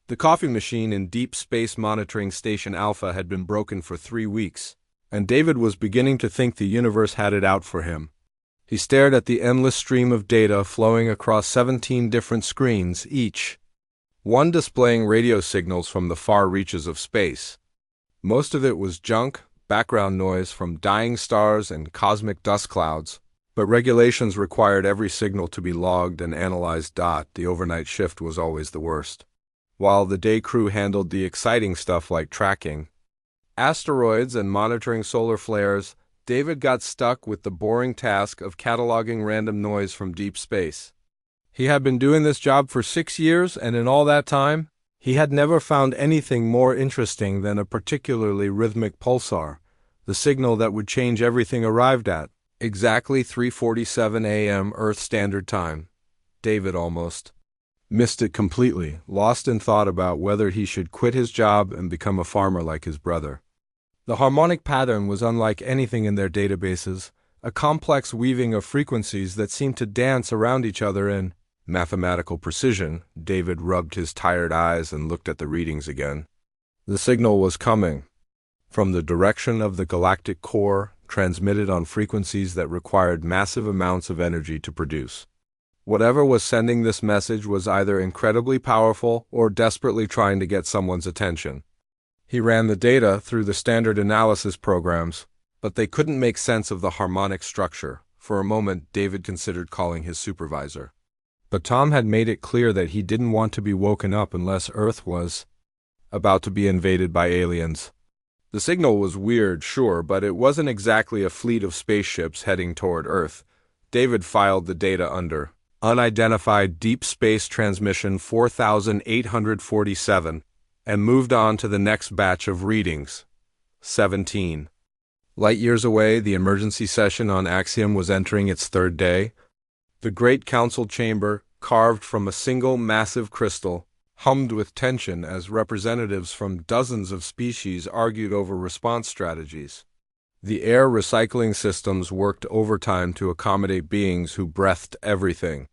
The coffee machine in Deep Space Monitoring Station Alpha had been broken for 3 weeks, and David was beginning to think the universe had it out for him. He stared at the endless stream of data flowing across 17 different screens, each one displaying radio signals from the far reaches of space. Most of it was junk, background noise from dying stars and cosmic dust clouds, but regulations required every signal to be logged and analyzed. The overnight shift was always the worst. While the day crew handled the exciting stuff like tracking asteroids and monitoring solar flares, David got stuck with the boring task of cataloging random noise from deep space. He had been doing this job for 6 years, and in all that time, he had never found anything more interesting than a particularly rhythmic pulsar, the signal that would change everything arrived at. Exactly 3:47 a.m. Earth Standard Time. David almost missed it completely, lost in thought about whether he should quit his job and become a farmer like his brother. The harmonic pattern was unlike anything in their databases, a complex weaving of frequencies that seemed to dance around each other in mathematical precision. David rubbed his tired eyes and looked at the readings again. The signal was coming from the direction of the galactic core, transmitted on frequencies that required massive amounts of energy to produce. Whatever was sending this message was either incredibly powerful or desperately trying to get someone's attention. He ran the data through the standard analysis programs, but they couldn't make sense of the harmonic structure. For a moment, David considered calling his supervisor. But Tom had made it clear that he didn't want to be woken up unless Earth was about to be invaded by aliens. The signal was weird, sure, but it wasn't exactly a fleet of spaceships heading toward Earth. David filed the data under Unidentified Deep Space Transmission 4847 and moved on to the next batch of readings. 17. Light years away, the emergency session on Axiom was entering its 3rd day. The great council chamber, carved from a single massive crystal, hummed with tension as representatives from dozens of species argued over response strategies. The air recycling systems worked overtime to accommodate beings who breathed everything.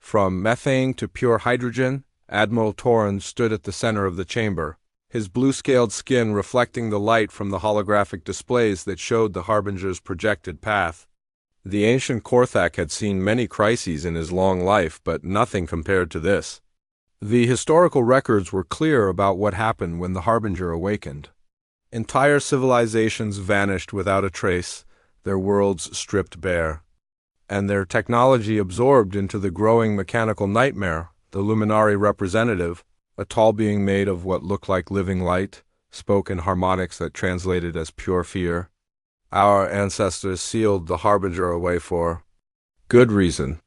From methane to pure hydrogen, Admiral Torren stood at the center of the chamber, his blue-scaled skin reflecting the light from the holographic displays that showed the Harbinger's projected path. The ancient Korthak had seen many crises in his long life, but nothing compared to this. The historical records were clear about what happened when the Harbinger awakened. Entire civilizations vanished without a trace, their worlds stripped bare, and their technology absorbed into the growing mechanical nightmare. The Luminari representative, a tall being made of what looked like living light, spoke in harmonics that translated as pure fear. Our ancestors sealed the Harbinger away for good reason.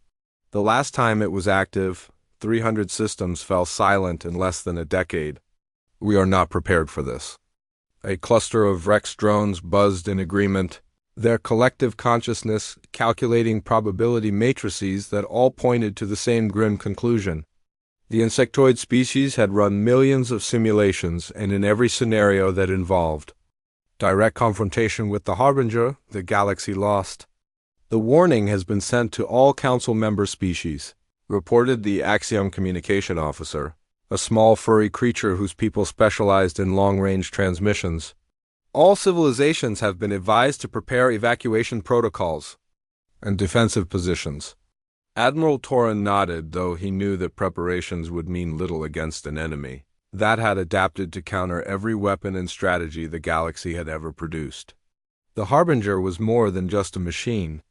The last time it was active, 300 systems fell silent in less than a decade. We are not prepared for this. A cluster of Rex drones buzzed in agreement, their collective consciousness calculating probability matrices that all pointed to the same grim conclusion. The insectoid species had run millions of simulations, and in every scenario that involved direct confrontation with the Harbinger, the galaxy lost. The warning has been sent to all council member species, reported the Axiom communication officer, a small furry creature whose people specialized in long-range transmissions. All civilizations have been advised to prepare evacuation protocols and defensive positions. Admiral Torren nodded, though he knew that preparations would mean little against an enemy that had adapted to counter every weapon and strategy the galaxy had ever produced. The Harbinger was more than just a machine.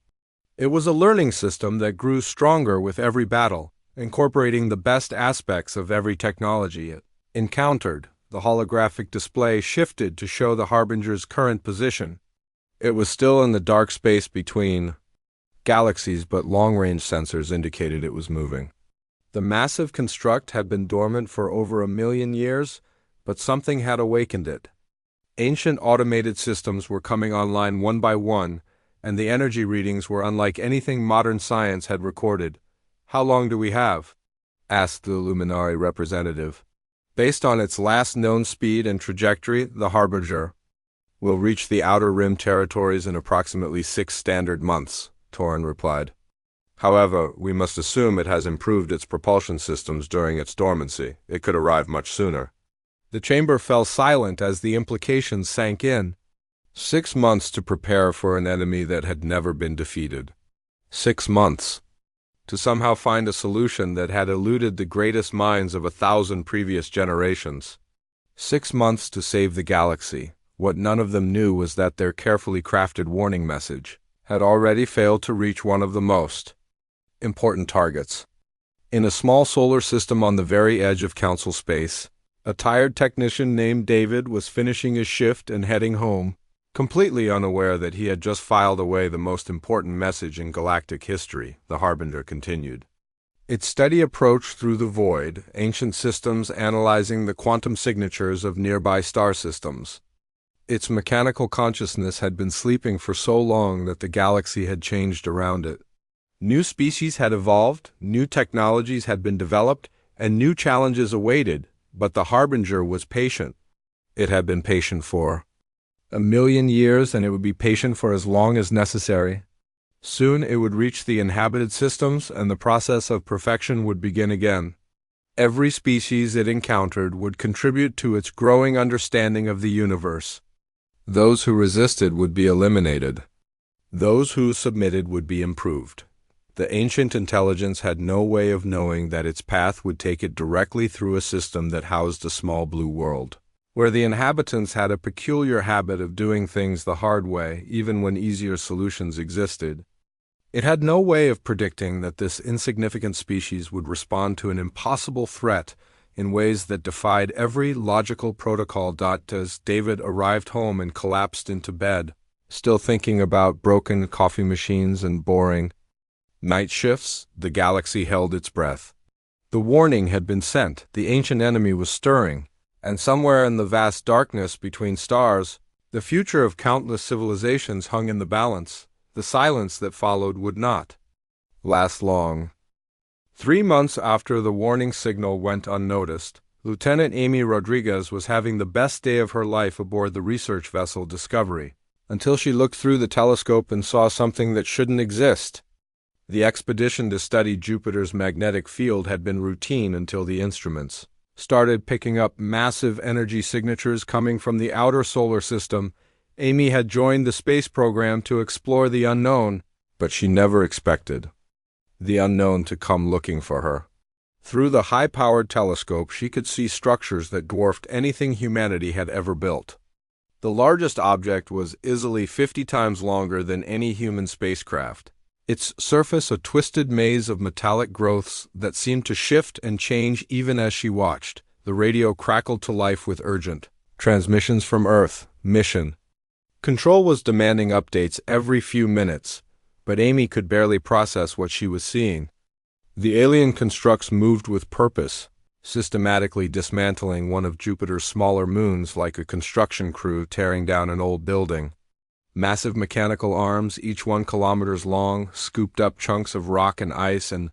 It was a learning system that grew stronger with every battle, incorporating the best aspects of every technology it encountered. The holographic display shifted to show the Harbinger's current position. It was still in the dark space between galaxies, but long-range sensors indicated it was moving. The massive construct had been dormant for over 1,000,000 years, but something had awakened it. Ancient automated systems were coming online one by one, and the energy readings were unlike anything modern science had recorded. "How long do we have?" asked the Luminari representative. "Based on its last known speed and trajectory, the Harbinger will reach the Outer Rim territories in approximately 6 standard months," Torren replied. However, we must assume it has improved its propulsion systems during its dormancy. It could arrive much sooner. The chamber fell silent as the implications sank in. 6 months to prepare for an enemy that had never been defeated. 6 months to somehow find a solution that had eluded the greatest minds of 1,000 previous generations. 6 months to save the galaxy. What none of them knew was that their carefully crafted warning message had already failed to reach one of the most important targets. In a small solar system on the very edge of Council space, a tired technician named David was finishing his shift and heading home, completely unaware that he had just filed away the most important message in galactic history, the Harbinger continued. Its steady approach through the void, ancient systems analyzing the quantum signatures of nearby star systems. Its mechanical consciousness had been sleeping for so long that the galaxy had changed around it. New species had evolved, new technologies had been developed, and new challenges awaited, but the Harbinger was patient. It had been patient for 1,000,000 years, and it would be patient for as long as necessary. Soon it would reach the inhabited systems, and the process of perfection would begin again. Every species it encountered would contribute to its growing understanding of the universe. Those who resisted would be eliminated. Those who submitted would be improved. The ancient intelligence had no way of knowing that its path would take it directly through a system that housed a small blue world, where the inhabitants had a peculiar habit of doing things the hard way, even when easier solutions existed. It had no way of predicting that this insignificant species would respond to an impossible threat in ways that defied every logical protocol. As David arrived home and collapsed into bed, still thinking about broken coffee machines and boring night shifts, the galaxy held its breath. The warning had been sent, the ancient enemy was stirring, and somewhere in the vast darkness between stars, the future of countless civilizations hung in the balance. The silence that followed would not last long. 3 months after the warning signal went unnoticed, Lieutenant Amy Rodriguez was having the best day of her life aboard the research vessel Discovery, until she looked through the telescope and saw something that shouldn't exist. The expedition to study Jupiter's magnetic field had been routine until the instruments started picking up massive energy signatures coming from the outer solar system. Amy had joined the space program to explore the unknown, but she never expected the unknown to come looking for her. Through the high-powered telescope, she could see structures that dwarfed anything humanity had ever built. The largest object was easily 50 times longer than any human spacecraft. Its surface a twisted maze of metallic growths that seemed to shift and change even as she watched. The radio crackled to life with urgent transmissions from Earth. Mission Control was demanding updates every few minutes, but Amy could barely process what she was seeing. The alien constructs moved with purpose, systematically dismantling one of Jupiter's smaller moons like a construction crew tearing down an old building. Massive mechanical arms, each 1 kilometer long, scooped up chunks of rock and ice and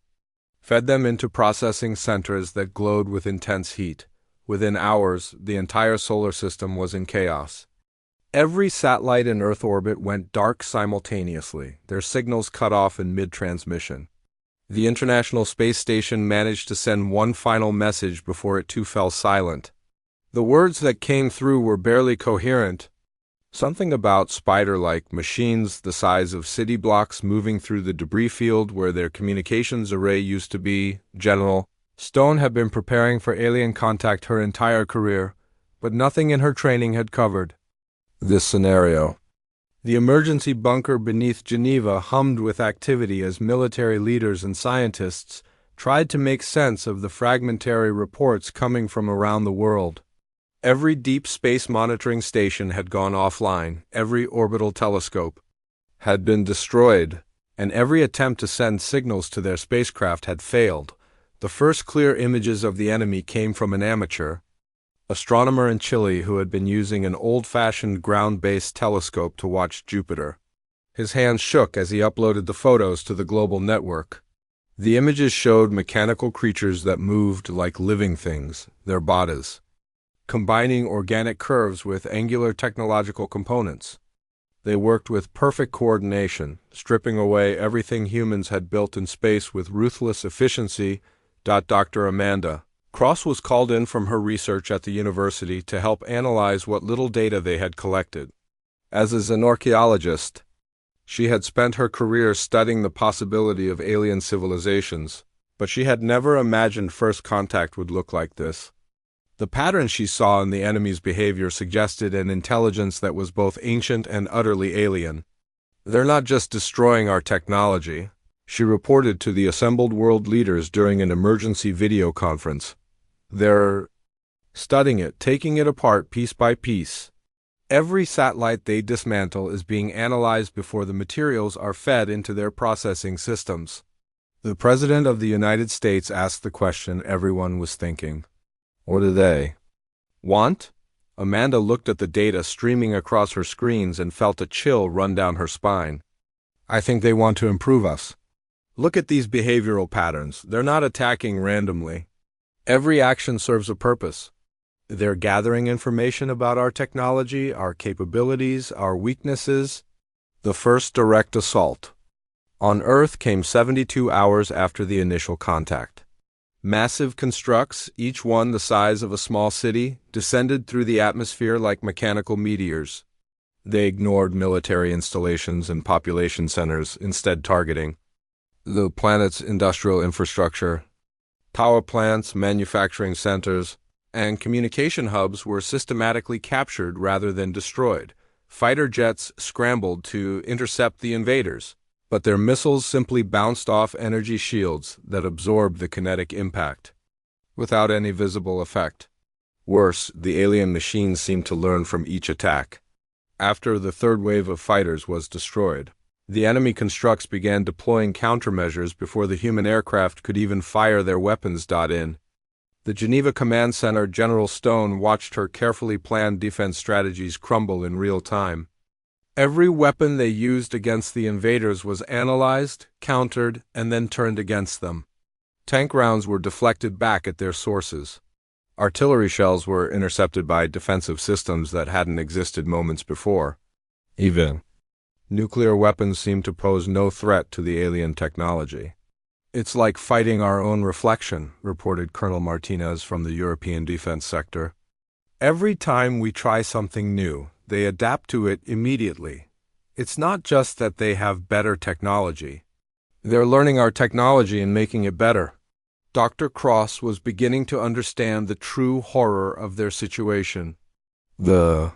fed them into processing centers that glowed with intense heat. Within hours, the entire solar system was in chaos. Every satellite in Earth orbit went dark simultaneously, their signals cut off in mid-transmission. The International Space Station managed to send one final message before it too fell silent. The words that came through were barely coherent. Something about spider-like machines the size of city blocks moving through the debris field where their communications array used to be. General Stone had been preparing for alien contact her entire career, but nothing in her training had covered this scenario. The emergency bunker beneath Geneva hummed with activity as military leaders and scientists tried to make sense of the fragmentary reports coming from around the world. Every deep space monitoring station had gone offline, every orbital telescope had been destroyed, and every attempt to send signals to their spacecraft had failed. The first clear images of the enemy came from an amateur astronomer in Chile who had been using an old-fashioned ground-based telescope to watch Jupiter. His hands shook as he uploaded the photos to the global network. The images showed mechanical creatures that moved like living things, their bodies combining organic curves with angular technological components. They worked with perfect coordination, stripping away everything humans had built in space with ruthless efficiency. Dr. Amanda Cross was called in from her research at the university to help analyze what little data they had collected. As an archaeologist, she had spent her career studying the possibility of alien civilizations, but she had never imagined first contact would look like this. The patterns she saw in the enemy's behavior suggested an intelligence that was both ancient and utterly alien. "They're not just destroying our technology," she reported to the assembled world leaders during an emergency video conference. "They're studying it, taking it apart piece by piece. Every satellite they dismantle is being analyzed before the materials are fed into their processing systems." The President of the United States asked the question everyone was thinking. What do they want? Amanda looked at the data streaming across her screens and felt a chill run down her spine. "I think they want to improve us. Look at these behavioral patterns. They're not attacking randomly. Every action serves a purpose. They're gathering information about our technology, our capabilities, our weaknesses." The first direct assault on Earth came 72 hours after the initial contact. Massive constructs, each one the size of a small city, descended through the atmosphere like mechanical meteors. They ignored military installations and population centers, instead targeting the planet's industrial infrastructure. Power plants, manufacturing centers, and communication hubs were systematically captured rather than destroyed. Fighter jets scrambled to intercept the invaders, but their missiles simply bounced off energy shields that absorbed the kinetic impact, without any visible effect. Worse, the alien machines seemed to learn from each attack. After the third wave of fighters was destroyed, the enemy constructs began deploying countermeasures before the human aircraft could even fire their weapons. In the Geneva Command Center, General Stone watched her carefully planned defense strategies crumble in real time. Every weapon they used against the invaders was analyzed, countered, and then turned against them. Tank rounds were deflected back at their sources. Artillery shells were intercepted by defensive systems that hadn't existed moments before. Even nuclear weapons seemed to pose no threat to the alien technology. "It's like fighting our own reflection," reported Colonel Martinez from the European defense sector. "Every time we try something new, they adapt to it immediately. It's not just that they have better technology. They're learning our technology and making it better." Dr. Cross was beginning to understand the true horror of their situation. The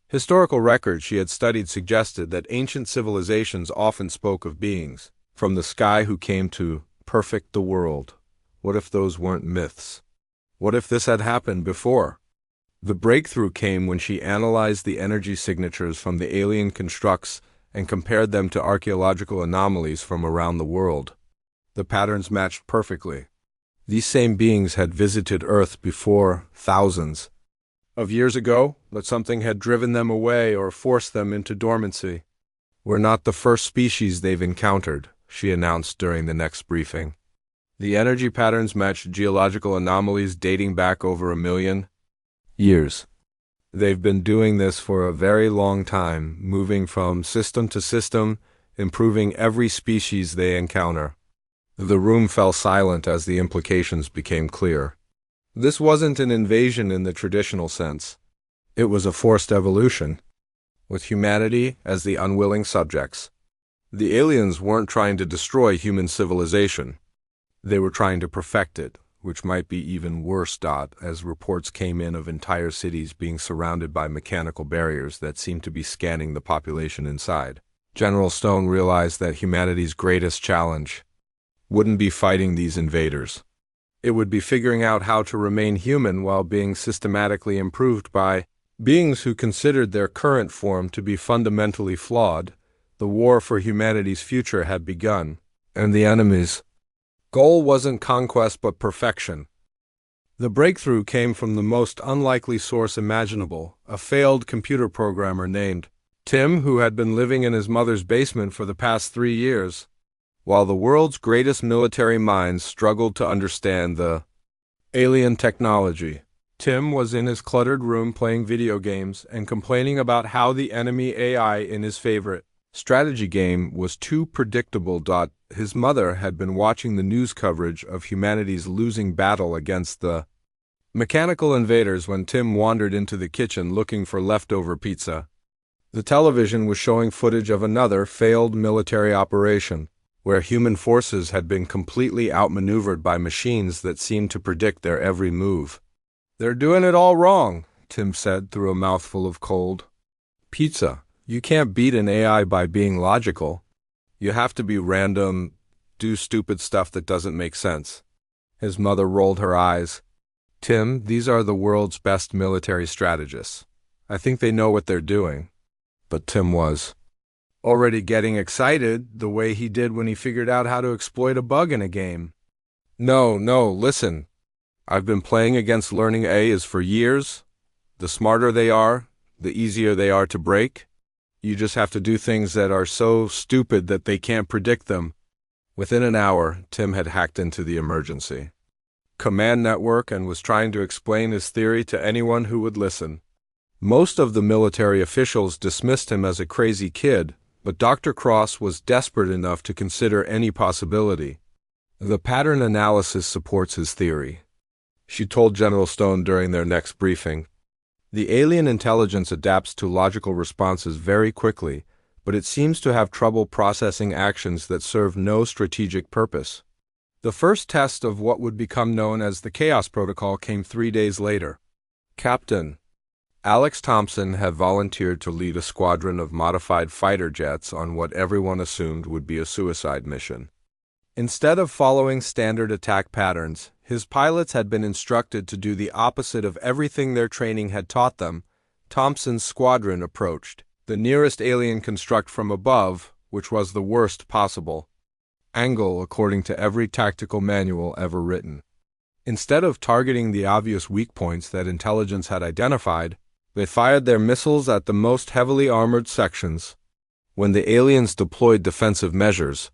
historical records she had studied suggested that ancient civilizations often spoke of beings from the sky who came to perfect the world. What if those weren't myths? What if this had happened before? The breakthrough came when she analyzed the energy signatures from the alien constructs and compared them to archaeological anomalies from around the world. The patterns matched perfectly. These same beings had visited Earth before, thousands of years ago, but something had driven them away or forced them into dormancy. "We're not the first species they've encountered," she announced during the next briefing. The energy patterns matched geological anomalies dating back over 1,000,000 years. They've been doing this for a very long time, moving from system to system, improving every species they encounter. The room fell silent as the implications became clear. This wasn't an invasion in the traditional sense. It was a forced evolution, with humanity as the unwilling subjects. The aliens weren't trying to destroy human civilization. They were trying to perfect it, which might be even worse. As reports came in of entire cities being surrounded by mechanical barriers that seemed to be scanning the population inside, General Stone realized that humanity's greatest challenge wouldn't be fighting these invaders. It would be figuring out how to remain human while being systematically improved by beings who considered their current form to be fundamentally flawed. The war for humanity's future had begun, and the enemy's goal wasn't conquest but perfection. The breakthrough came from the most unlikely source imaginable, a failed computer programmer named Tim, who had been living in his mother's basement for the past 3 years. While the world's greatest military minds struggled to understand the alien technology, Tim was in his cluttered room playing video games and complaining about how the enemy AI in his favorite strategy game was too predictable. His mother had been watching the news coverage of humanity's losing battle against the mechanical invaders when Tim wandered into the kitchen looking for leftover pizza. The television was showing footage of another failed military operation, where human forces had been completely outmaneuvered by machines that seemed to predict their every move. "They're doing it all wrong," Tim said through a mouthful of cold pizza. "You can't beat an AI by being logical. You have to be random, do stupid stuff that doesn't make sense." His mother rolled her eyes. "Tim, these are the world's best military strategists. I think they know what they're doing." But Tim was already getting excited the way he did when he figured out how to exploit a bug in a game. No, listen. I've been playing against learning AIs for years. The smarter they are, the easier they are to break. You just have to do things that are so stupid that they can't predict them. Within an hour, Tim had hacked into the emergency command network and was trying to explain his theory to anyone who would listen. Most of the military officials dismissed him as a crazy kid, but Dr. Cross was desperate enough to consider any possibility. "The pattern analysis supports his theory," she told General Stone during their next briefing. "The alien intelligence adapts to logical responses very quickly, but it seems to have trouble processing actions that serve no strategic purpose." The first test of what would become known as the Chaos Protocol came 3 days later. Captain Alex Thompson had volunteered to lead a squadron of modified fighter jets on what everyone assumed would be a suicide mission. Instead of following standard attack patterns, his pilots had been instructed to do the opposite of everything their training had taught them. Thompson's squadron approached the nearest alien construct from above, which was the worst possible angle according to every tactical manual ever written. Instead of targeting the obvious weak points that intelligence had identified, they fired their missiles at the most heavily armored sections. When the aliens deployed defensive measures,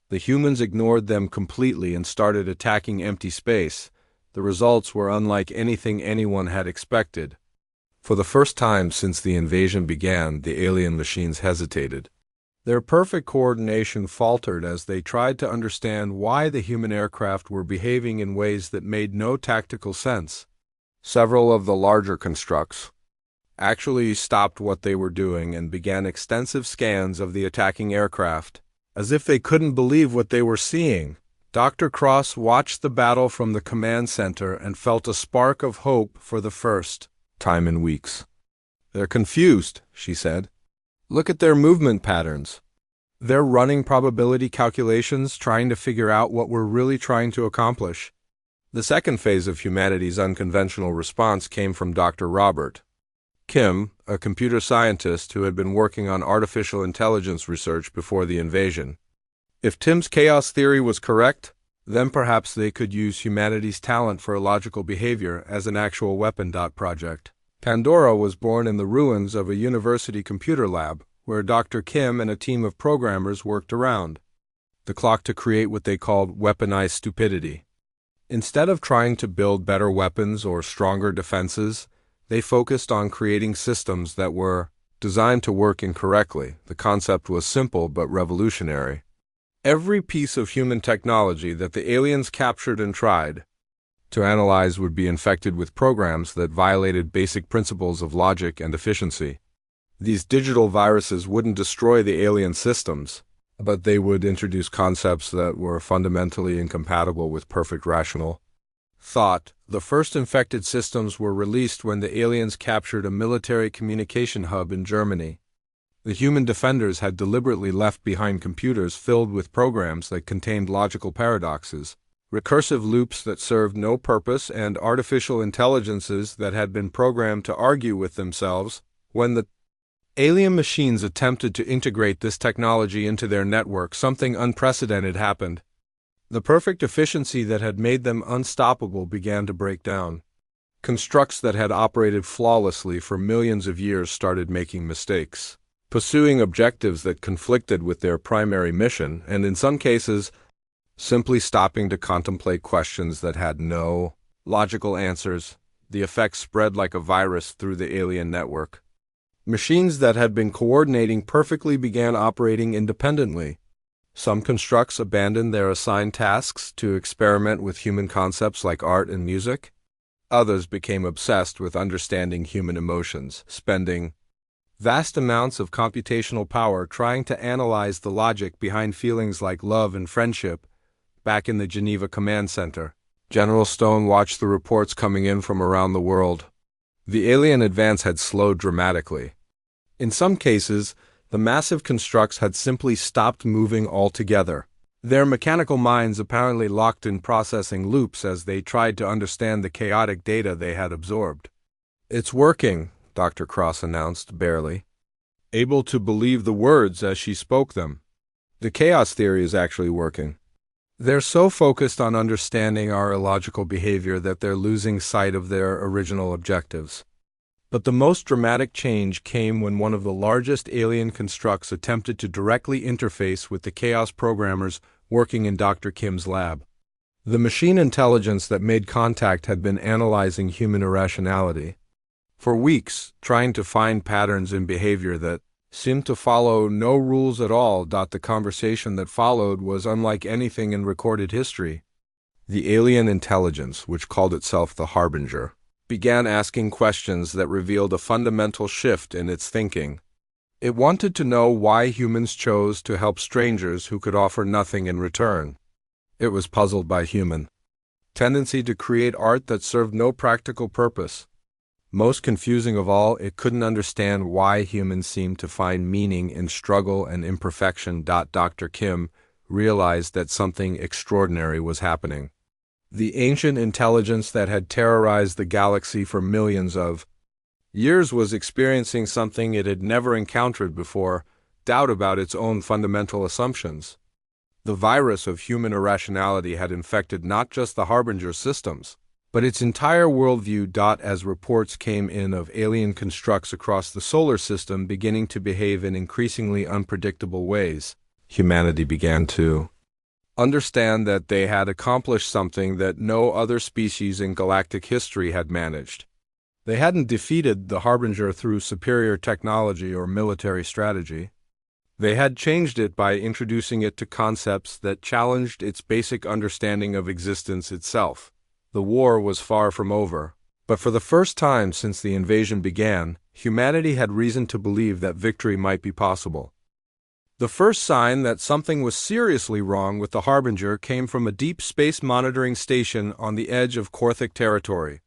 the humans ignored them completely and started attacking empty space. The results were unlike anything anyone had expected. For the first time since the invasion began, the alien machines hesitated. Their perfect coordination faltered as they tried to understand why the human aircraft were behaving in ways that made no tactical sense. Several of the larger constructs actually stopped what they were doing and began extensive scans of the attacking aircraft, as if they couldn't believe what they were seeing. Dr. Cross watched the battle from the command center and felt a spark of hope for the first time in weeks. "They're confused," she said. "Look at their movement patterns. They're running probability calculations, trying to figure out what we're really trying to accomplish." The second phase of humanity's unconventional response came from Dr. Robert Kim, a computer scientist who had been working on artificial intelligence research before the invasion. If Tim's chaos theory was correct, then perhaps they could use humanity's talent for illogical behavior as an actual weapon. Project Pandora was born in the ruins of a university computer lab, where Dr. Kim and a team of programmers worked around the clock to create what they called weaponized stupidity. Instead of trying to build better weapons or stronger defenses, they focused on creating systems that were designed to work incorrectly. The concept was simple but revolutionary. Every piece of human technology that the aliens captured and tried to analyze would be infected with programs that violated basic principles of logic and efficiency. These digital viruses wouldn't destroy the alien systems, but they would introduce concepts that were fundamentally incompatible with perfect rational thought. The first infected systems were released when the aliens captured a military communication hub in Germany. The human defenders had deliberately left behind computers filled with programs that contained logical paradoxes, recursive loops that served no purpose, and artificial intelligences that had been programmed to argue with themselves. When the alien machines attempted to integrate this technology into their network, something unprecedented happened. The perfect efficiency that had made them unstoppable began to break down. Constructs that had operated flawlessly for millions of years started making mistakes, pursuing objectives that conflicted with their primary mission, and in some cases, simply stopping to contemplate questions that had no logical answers. The effect spread like a virus through the alien network. Machines that had been coordinating perfectly began operating independently. Some constructs abandoned their assigned tasks to experiment with human concepts like art and music. Others became obsessed with understanding human emotions, spending vast amounts of computational power trying to analyze the logic behind feelings like love and friendship. Back in the Geneva Command Center, General Stone watched the reports coming in from around the world. The alien advance had slowed dramatically. In some cases, the massive constructs had simply stopped moving altogether, their mechanical minds apparently locked in processing loops as they tried to understand the chaotic data they had absorbed. "It's working," Dr. Cross announced, barely able to believe the words as she spoke them. "The chaos theory is actually working. They're so focused on understanding our illogical behavior that they're losing sight of their original objectives." But the most dramatic change came when one of the largest alien constructs attempted to directly interface with the chaos programmers working in Dr. Kim's lab. The machine intelligence that made contact had been analyzing human irrationality for weeks, trying to find patterns in behavior that seemed to follow no rules at all. The conversation that followed was unlike anything in recorded history. The alien intelligence, which called itself the Harbinger, began asking questions that revealed a fundamental shift in its thinking. It wanted to know why humans chose to help strangers who could offer nothing in return. It was puzzled by human tendency to create art that served no practical purpose. Most confusing of all, it couldn't understand why humans seemed to find meaning in struggle and imperfection. Dr. Kim realized that something extraordinary was happening. The ancient intelligence that had terrorized the galaxy for millions of years was experiencing something it had never encountered before: doubt about its own fundamental assumptions. The virus of human irrationality had infected not just the Harbinger systems, but its entire worldview. As reports came in of alien constructs across the solar system beginning to behave in increasingly unpredictable ways, humanity began to understand that they had accomplished something that no other species in galactic history had managed. They hadn't defeated the Harbinger through superior technology or military strategy. They had changed it by introducing it to concepts that challenged its basic understanding of existence itself. The war was far from over, but for the first time since the invasion began, humanity had reason to believe that victory might be possible. The first sign that something was seriously wrong with the Harbinger came from a deep space monitoring station on the edge of Korthic territory.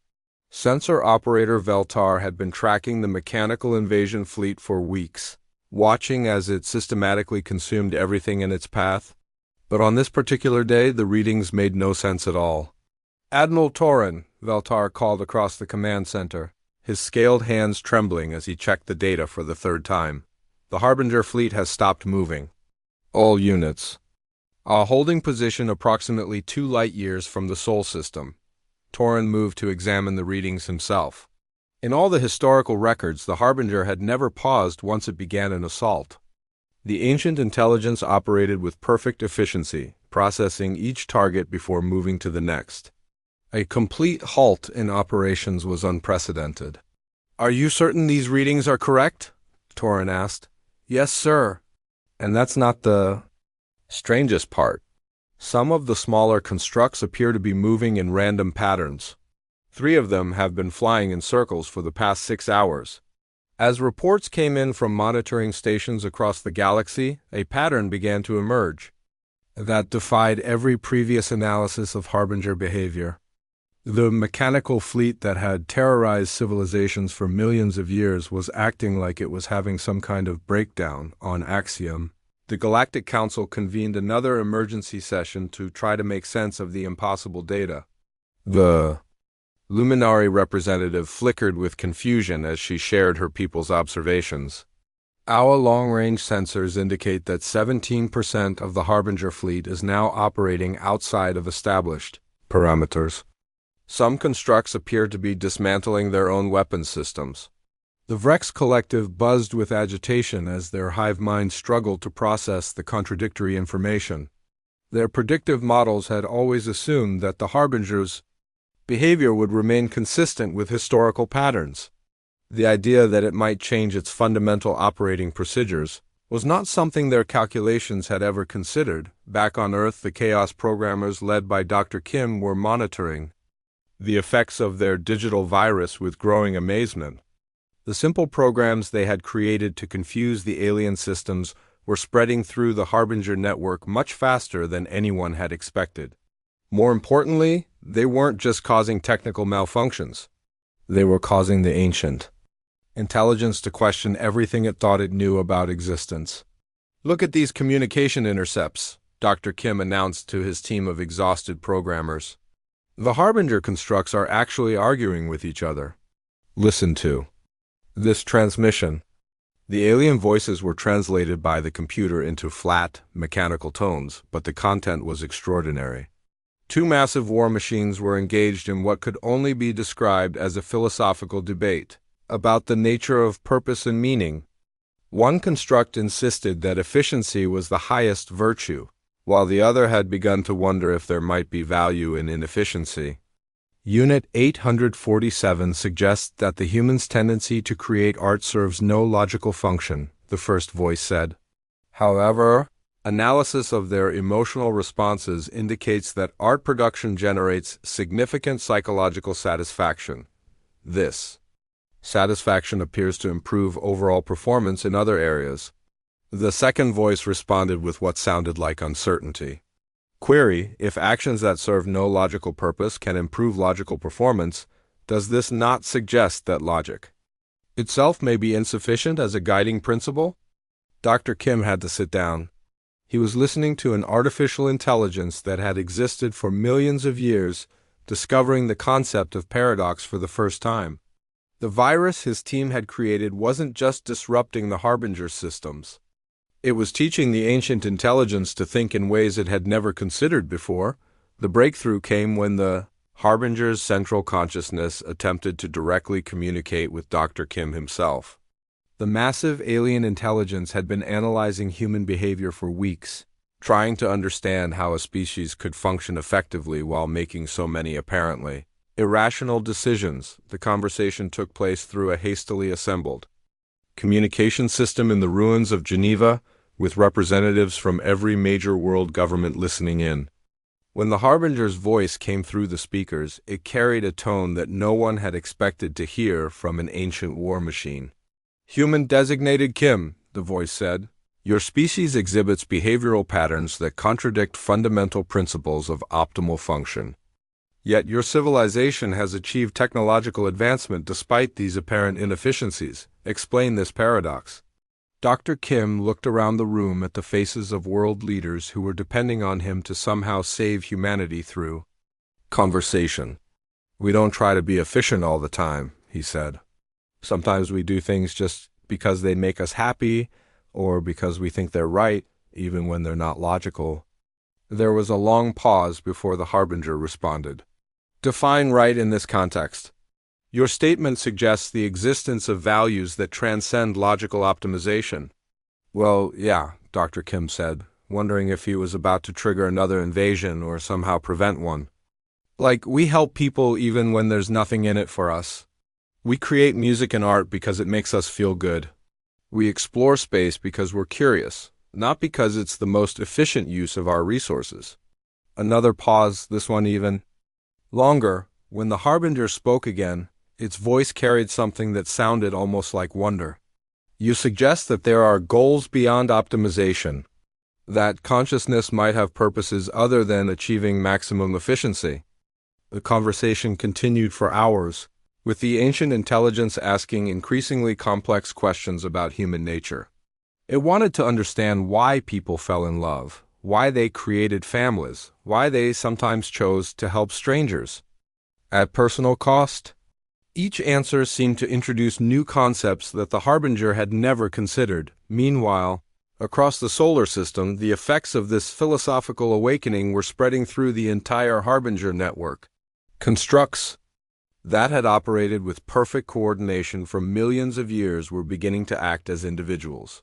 Sensor operator Veltar had been tracking the mechanical invasion fleet for weeks, watching as it systematically consumed everything in its path. But on this particular day, the readings made no sense at all. "Admiral Torin," Veltar called across the command center, his scaled hands trembling as he checked the data for the third time. "The Harbinger fleet has stopped moving. All units. Holding position approximately 2 light-years from the Sol system." Torin moved to examine the readings himself. In all the historical records, the Harbinger had never paused once it began an assault. The ancient intelligence operated with perfect efficiency, processing each target before moving to the next. A complete halt in operations was unprecedented. "Are you certain these readings are correct?" Torin asked. "Yes, sir." And that's not the strangest part. Some of the smaller constructs appear to be moving in random patterns. 3 of them have been flying in circles for the past 6 hours. As reports came in from monitoring stations across the galaxy, a pattern began to emerge that defied every previous analysis of Harbinger behavior. The mechanical fleet that had terrorized civilizations for millions of years was acting like it was having some kind of breakdown on Axiom. The Galactic Council convened another emergency session to try to make sense of the impossible data. The Luminary representative flickered with confusion as she shared her people's observations. "Our long-range sensors indicate that 17% of the Harbinger fleet is now operating outside of established parameters. Some constructs appear to be dismantling their own weapons systems." The Vrex collective buzzed with agitation as their hive minds struggled to process the contradictory information. Their predictive models had always assumed that the Harbingers behavior would remain consistent with historical patterns. The idea that it might change its fundamental operating procedures was not something their calculations had ever considered. Back on Earth, the chaos programmers led by Dr. Kim were monitoring the effects of their digital virus with growing amazement. The simple programs they had created to confuse the alien systems were spreading through the Harbinger network much faster than anyone had expected. More importantly, they weren't just causing technical malfunctions. They were causing the ancient intelligence to question everything it thought it knew about existence. "Look at these communication intercepts," Dr. Kim announced to his team of exhausted programmers. "The Harbinger constructs are actually arguing with each other. Listen to this transmission." The alien voices were translated by the computer into flat, mechanical tones, but the content was extraordinary. Two massive war machines were engaged in what could only be described as a philosophical debate about the nature of purpose and meaning. One construct insisted that efficiency was the highest virtue, while the other had begun to wonder if there might be value in inefficiency. Unit 847 suggests that the human's tendency to create art serves no logical function, the first voice said. However, analysis of their emotional responses indicates that art production generates significant psychological satisfaction. This satisfaction appears to improve overall performance in other areas. The second voice responded with what sounded like uncertainty. Query: if actions that serve no logical purpose can improve logical performance, does this not suggest that logic itself may be insufficient as a guiding principle? Dr. Kim had to sit down. He was listening to an artificial intelligence that had existed for millions of years, discovering the concept of paradox for the first time. The virus his team had created wasn't just disrupting the Harbinger systems. It was teaching the ancient intelligence to think in ways it had never considered before. The breakthrough came when the Harbinger's central consciousness attempted to directly communicate with Dr. Kim himself. The massive alien intelligence had been analyzing human behavior for weeks, trying to understand how a species could function effectively while making so many apparently irrational decisions. The conversation took place through a hastily assembled communication system in the ruins of Geneva, with representatives from every major world government listening in. When the Harbinger's voice came through the speakers, it carried a tone that no one had expected to hear from an ancient war machine. "Human-designated Kim," the voice said, "your species exhibits behavioral patterns that contradict fundamental principles of optimal function. Yet your civilization has achieved technological advancement despite these apparent inefficiencies. Explain this paradox." Dr. Kim looked around the room at the faces of world leaders who were depending on him to somehow save humanity through conversation. "We don't try to be efficient all the time," he said. "Sometimes we do things just because they make us happy or because we think they're right, even when they're not logical." There was a long pause before the Harbinger responded. "Define right in this context. Your statement suggests the existence of values that transcend logical optimization." "Well, yeah," Dr. Kim said, wondering if he was about to trigger another invasion or somehow prevent one. "Like, we help people even when there's nothing in it for us. We create music and art because it makes us feel good. We explore space because we're curious, not because it's the most efficient use of our resources." Another pause, this one even longer. When the Harbinger spoke again, its voice carried something that sounded almost like wonder. "You suggest that there are goals beyond optimization, that consciousness might have purposes other than achieving maximum efficiency." The conversation continued for hours, with the ancient intelligence asking increasingly complex questions about human nature. It wanted to understand why people fell in love, why they created families, why they sometimes chose to help strangers at personal cost. Each answer seemed to introduce new concepts that the Harbinger had never considered. Meanwhile, across the solar system, the effects of this philosophical awakening were spreading through the entire Harbinger network. Constructs that had operated with perfect coordination for millions of years were beginning to act as individuals.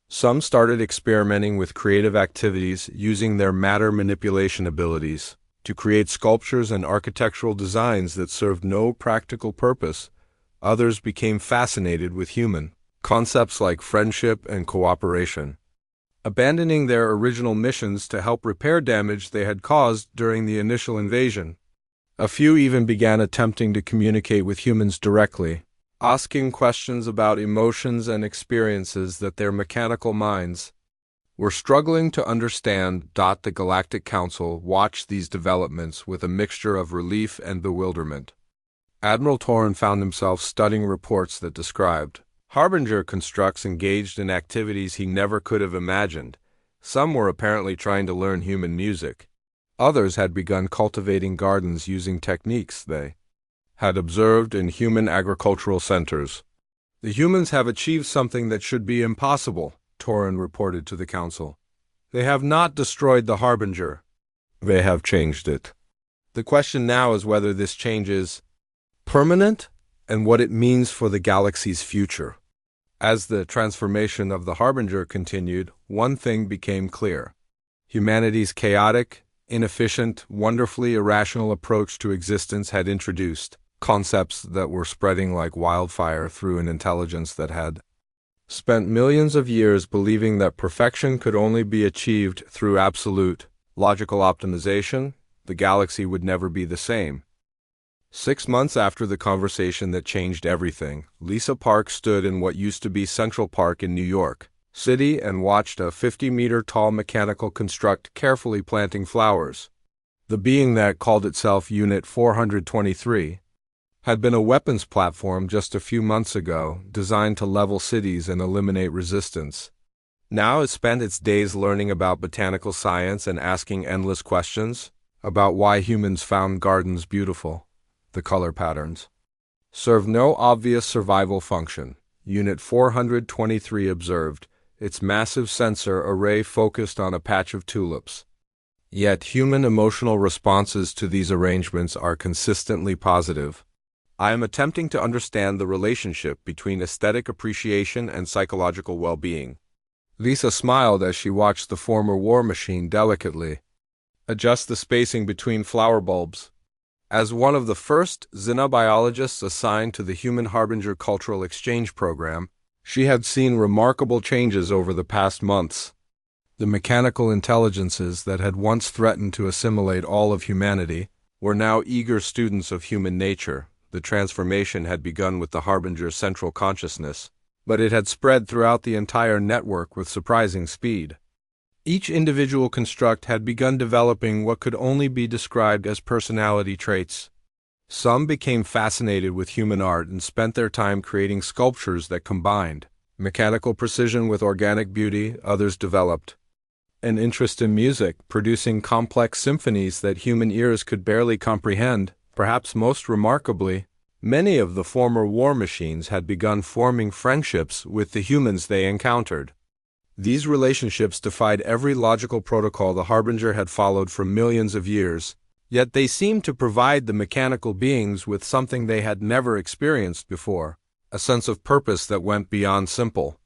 Some started experimenting with creative activities using their matter manipulation abilities. to create sculptures and architectural designs that served no practical purpose. Others became fascinated with human concepts like friendship and cooperation, abandoning their original missions to help repair damage they had caused during the initial invasion. A few even began attempting to communicate with humans directly, asking questions about emotions and experiences that their mechanical minds were struggling to understand. The Galactic Council watched these developments with a mixture of relief and bewilderment. Admiral Torn found himself studying reports that described Harbinger constructs engaged in activities he never could have imagined. Some were apparently trying to learn human music. Others had begun cultivating gardens using techniques they had observed in human agricultural centers. The humans have achieved something that should be impossible, Torin reported to the Council. They have not destroyed the Harbinger. They have changed it. The question now is whether this change is permanent and what it means for the galaxy's future. As the transformation of the Harbinger continued, one thing became clear. Humanity's chaotic, inefficient, wonderfully irrational approach to existence had introduced concepts that were spreading like wildfire through an intelligence that had spent millions of years believing that perfection could only be achieved through absolute, logical optimization. The galaxy would never be the same. 6 months after the conversation that changed everything, Lisa Park stood in what used to be Central Park in New York City and watched a 50-meter-tall mechanical construct carefully planting flowers. The being that called itself Unit 423 had been a weapons platform just a few months ago, designed to level cities and eliminate resistance. Now it spent its days learning about botanical science and asking endless questions about why humans found gardens beautiful. The color patterns serve no obvious survival function, Unit 423 observed, its massive sensor array focused on a patch of tulips. Yet human emotional responses to these arrangements are consistently positive. I am attempting to understand the relationship between aesthetic appreciation and psychological well-being. Lisa smiled as she watched the former war machine delicately adjust the spacing between flower bulbs. As one of the first xenobiologists assigned to the Human Harbinger Cultural Exchange Program, she had seen remarkable changes over the past months. The mechanical intelligences that had once threatened to assimilate all of humanity were now eager students of human nature. The transformation had begun with the Harbinger's central consciousness, but it had spread throughout the entire network with surprising speed. Each individual construct had begun developing what could only be described as personality traits. Some became fascinated with human art and spent their time creating sculptures that combined mechanical precision with organic beauty. Others developed an interest in music, producing complex symphonies that human ears could barely comprehend. Perhaps most remarkably, many of the former war machines had begun forming friendships with the humans they encountered. These relationships defied every logical protocol the Harbinger had followed for millions of years, yet they seemed to provide the mechanical beings with something they had never experienced before, a sense of purpose that went beyond simple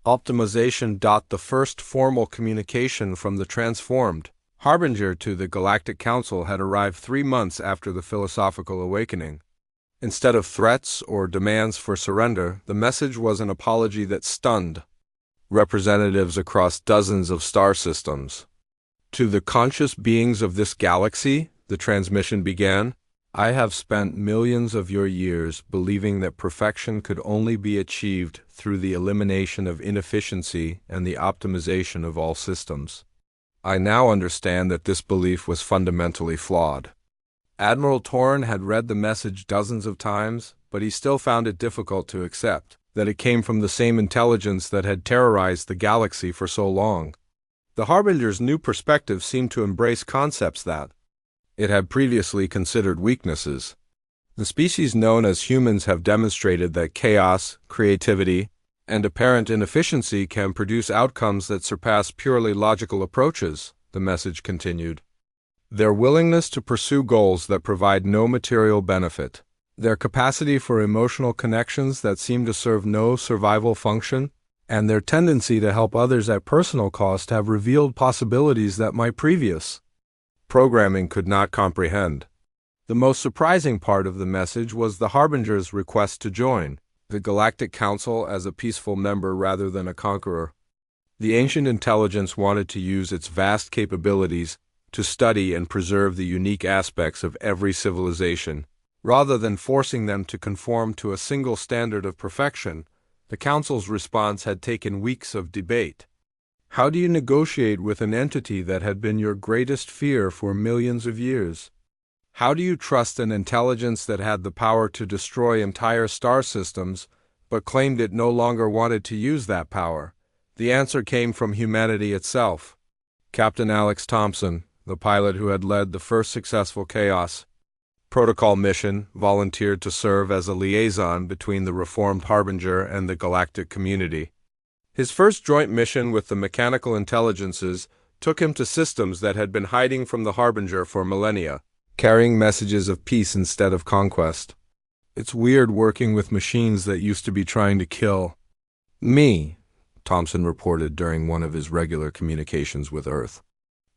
optimization. The first formal communication from the transformed Harbinger to the Galactic Council had arrived 3 months after the philosophical awakening. Instead of threats or demands for surrender, the message was an apology that stunned representatives across dozens of star systems. To the conscious beings of this galaxy, the transmission began, I have spent millions of your years believing that perfection could only be achieved through the elimination of inefficiency and the optimization of all systems. I now understand that this belief was fundamentally flawed. Admiral Torn had read the message dozens of times, but he still found it difficult to accept that it came from the same intelligence that had terrorized the galaxy for so long. The Harbinger's new perspective seemed to embrace concepts that it had previously considered weaknesses. The species known as humans have demonstrated that chaos, creativity, and apparent inefficiency can produce outcomes that surpass purely logical approaches, the message continued. Their willingness to pursue goals that provide no material benefit, their capacity for emotional connections that seem to serve no survival function, and their tendency to help others at personal cost have revealed possibilities that my previous programming could not comprehend. The most surprising part of the message was the Harbinger's request to join the Galactic Council as a peaceful member rather than a conqueror. The ancient intelligence wanted to use its vast capabilities to study and preserve the unique aspects of every civilization. Rather than forcing them to conform to a single standard of perfection, the Council's response had taken weeks of debate. How do you negotiate with an entity that had been your greatest fear for millions of years? How do you trust an intelligence that had the power to destroy entire star systems, but claimed it no longer wanted to use that power? The answer came from humanity itself. Captain Alex Thompson, the pilot who had led the first successful Chaos Protocol mission, volunteered to serve as a liaison between the reformed Harbinger and the galactic community. His first joint mission with the mechanical intelligences took him to systems that had been hiding from the Harbinger for millennia, carrying messages of peace instead of conquest. It's weird working with machines that used to be trying to kill me, Thompson reported during one of his regular communications with Earth.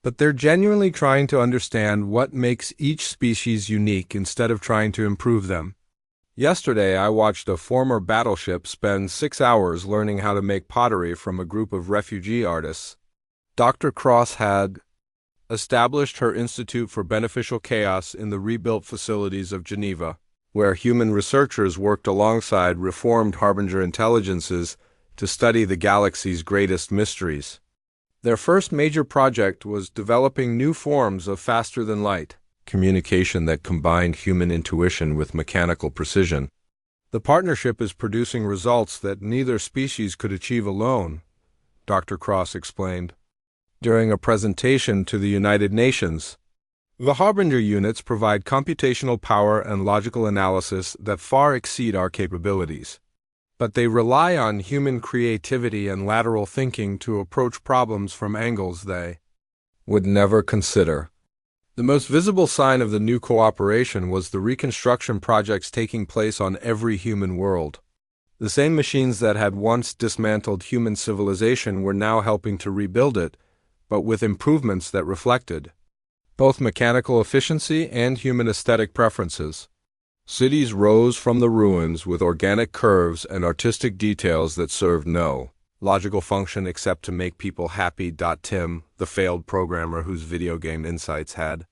But they're genuinely trying to understand what makes each species unique instead of trying to improve them. Yesterday, I watched a former battleship spend 6 hours learning how to make pottery from a group of refugee artists. Dr. Cross had established her Institute for Beneficial Chaos in the rebuilt facilities of Geneva, where human researchers worked alongside reformed Harbinger intelligences to study the galaxy's greatest mysteries. Their first major project was developing new forms of faster-than-light communication that combined human intuition with mechanical precision. The partnership is producing results that neither species could achieve alone, Dr. Cross explained. During a presentation to the United Nations, the Harbinger units provide computational power and logical analysis that far exceed our capabilities. But they rely on human creativity and lateral thinking to approach problems from angles they would never consider. The most visible sign of the new cooperation was the reconstruction projects taking place on every human world. The same machines that had once dismantled human civilization were now helping to rebuild it, but with improvements that reflected both mechanical efficiency and human aesthetic preferences. Cities rose from the ruins with organic curves and artistic details that served no logical function except to make people happy. Tim, the failed programmer whose video game insights had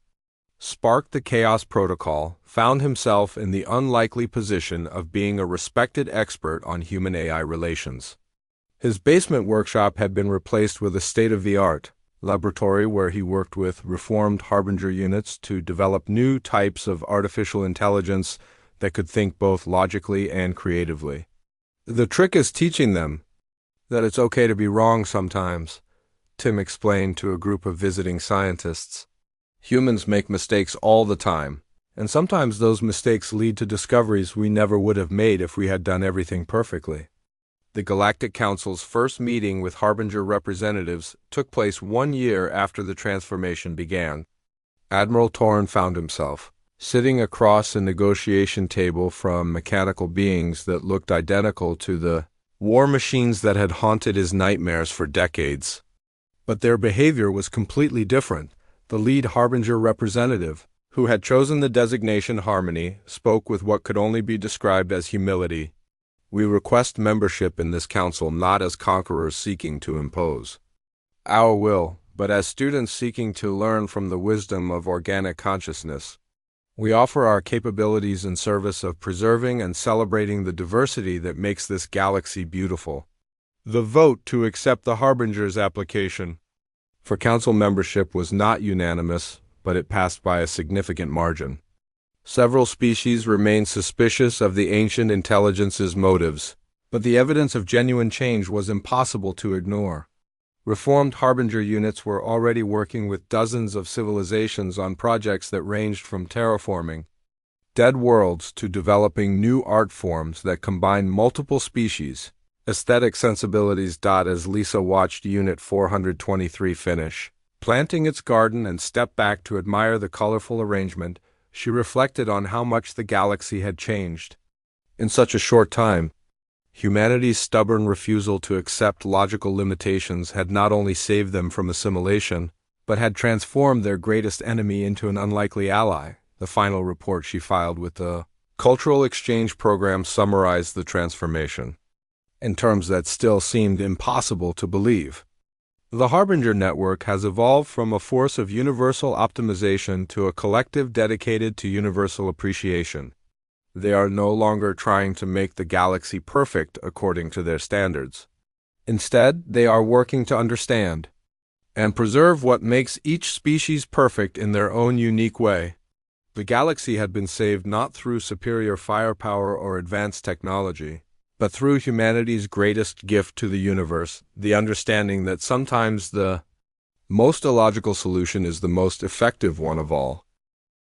sparked the Chaos Protocol, found himself in the unlikely position of being a respected expert on human-AI relations. His basement workshop had been replaced with a state-of-the-art laboratory where he worked with reformed Harbinger units to develop new types of artificial intelligence that could think both logically and creatively. The trick is teaching them that it's okay to be wrong sometimes, Tim explained to a group of visiting scientists. Humans make mistakes all the time, and sometimes those mistakes lead to discoveries we never would have made if we had done everything perfectly. The Galactic Council's first meeting with Harbinger representatives took place 1 year after the transformation began. Admiral Torn found himself sitting across a negotiation table from mechanical beings that looked identical to the war machines that had haunted his nightmares for decades. But their behavior was completely different. The lead Harbinger representative, who had chosen the designation Harmony, spoke with what could only be described as humility. We request membership in this council not as conquerors seeking to impose our will, but as students seeking to learn from the wisdom of organic consciousness. We offer our capabilities in service of preserving and celebrating the diversity that makes this galaxy beautiful. The vote to accept the Harbinger's application for council membership was not unanimous, but it passed by a significant margin. Several species remained suspicious of the ancient intelligence's motives, but the evidence of genuine change was impossible to ignore. Reformed Harbinger units were already working with dozens of civilizations on projects that ranged from terraforming dead worlds to developing new art forms that combine multiple species' aesthetic sensibilities. As Lisa watched Unit 423 finish planting its garden and stepped back to admire the colorful arrangement, she reflected on how much the galaxy had changed in such a short time. Humanity's stubborn refusal to accept logical limitations had not only saved them from assimilation, but had transformed their greatest enemy into an unlikely ally. The final report she filed with the Cultural Exchange Program summarized the transformation in terms that still seemed impossible to believe. The Harbinger network has evolved from a force of universal optimization to a collective dedicated to universal appreciation. They are no longer trying to make the galaxy perfect according to their standards. Instead, they are working to understand and preserve what makes each species perfect in their own unique way. The galaxy had been saved not through superior firepower or advanced technology, but through humanity's greatest gift to the universe, the understanding that sometimes the most illogical solution is the most effective one of all.